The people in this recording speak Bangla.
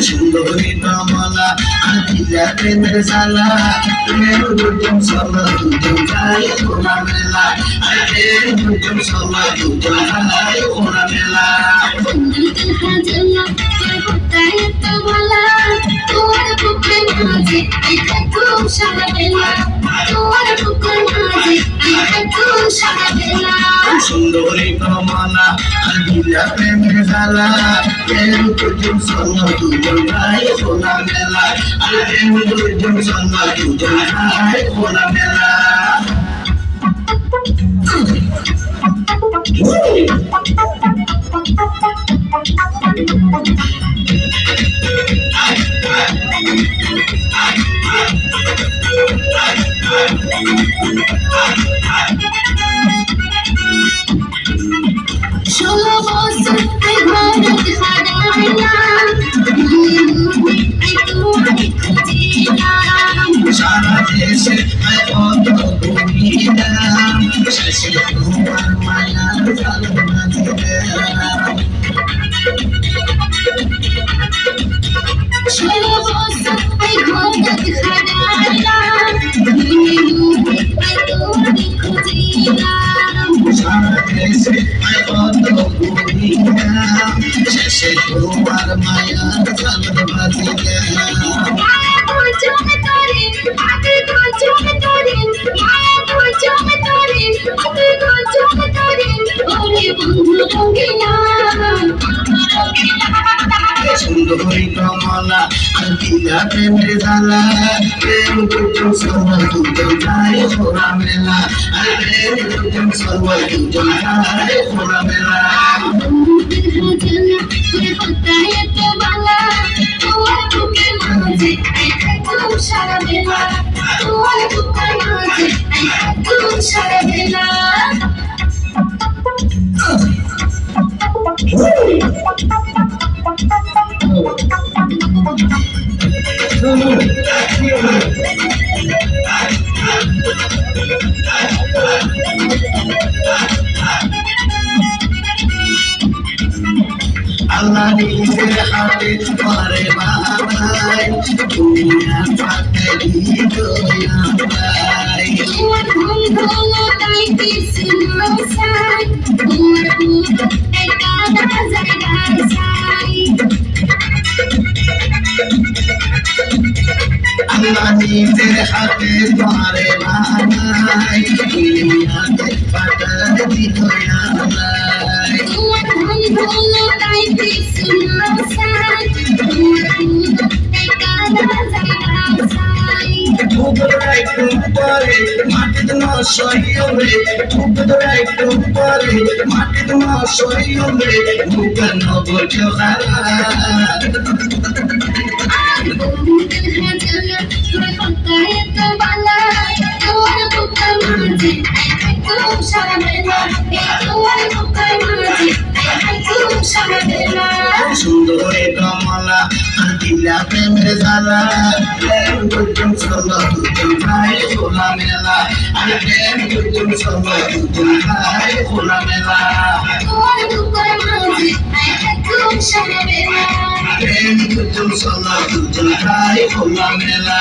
সুন্দরী কমলা আর দিলা প্রেমের জ্বালা প্রেম দুজন সলা দুজন যায় খোলা মেলা আর প্রেম দুজন সলা দুজন যায় খোলা মেলা সুন্দরী কমলা আর দিলা প্রেমের জ্বালা প্রেম দুজন সলা দুজন যায় খোলা মেলা আর প্রেম দুজন সলা দুজন যায় খোলা মেলা ষোলো বছর সারা দেশে কত ঘুরিলাম শেষে তোমার মায়ার জ্বালা দিলাম ষোলো বছর সারা দেশে কত ঘুরিলাম শেষে তোমার মায়ার জ্বালা দিলাম সুন্দরী কমলা আর দিলা প্রেমের জ্বালা প্রেম দুজন সর্ব দুজন যায় খোলা মেলা আর প্রেম দুজন সর্ব দুজন যায় খোলা মেলা সারা বেলা তোমার বুকের মাঝে সারা বেলা আল্লাহ নিজের হাতে করে বানাই দুনিয়া পাতে দিদয়া পাই তোমার ঘুম ঘুমো তাই কিছু নসাই তোমার বুক একা জায়গায় সাই আল্লাহ নিজের হাতে করে বানাই দুনিয়াতে পাতে দিদয়া পাই তোমার ঘুম ঘুমো তাই কিছু নসাই তোমার বুক একা জায়গায় সাই উপরে উপরে মাটিতে নশয়রে উপরে উপরে মাটিতে নশয়রে মুখন বজো হারা সুন্দরী কমলা দিলা প্রেমের জ্বালা প্রেম দুজন সর্ব দুজন যায় খোলা মেলা আর প্রেম দুজন সর্ব দুজন যায় খোলা মেলা প্রেম দুজন সর্ব দুজন যায় খোলা মেলা